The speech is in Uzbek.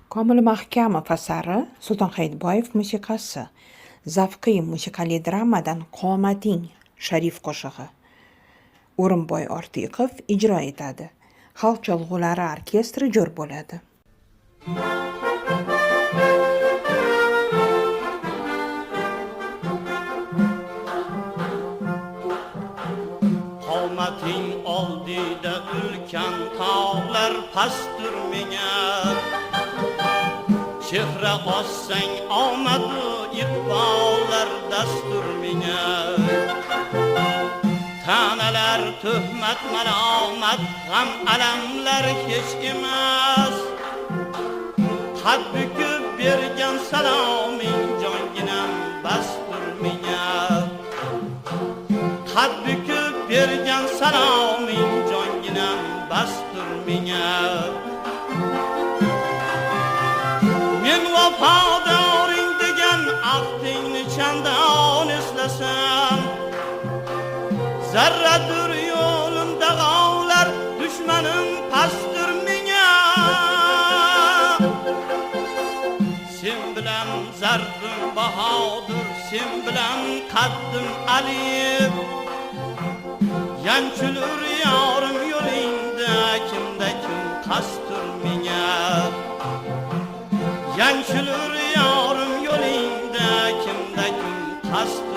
Komil Mahkamov asari, Sulton Hayitboyev musiqasi, zavqiy musiqali dramadan Qomating Sharif qo'shig'i. O'rinboy Ortiqov ijro etadi. Xalq cholg'ulari orkestri jo'r bo'ladi. Qomating oldida ulkan tog'lar pastur menga, chehra ossang omadu iqbollar dastur menga. Tanalar tuhmat malomat g'am alamlar hech emas, qad bukib bergan saloming jonginam bastur menga. Qad bukib bergan saloming jonginam bastur menga. Men vafodoring degan ahdingni chandon eslasam, zarradur yo'limda g'ovlar dushmanim pastur menga. Sen bilan zarrim bahodir, sen bilan qaddim alif, yanchulur yorim yo'lingda kimda kim qastur menga. Yanchulur yorim yo'lingda kimda kim qastur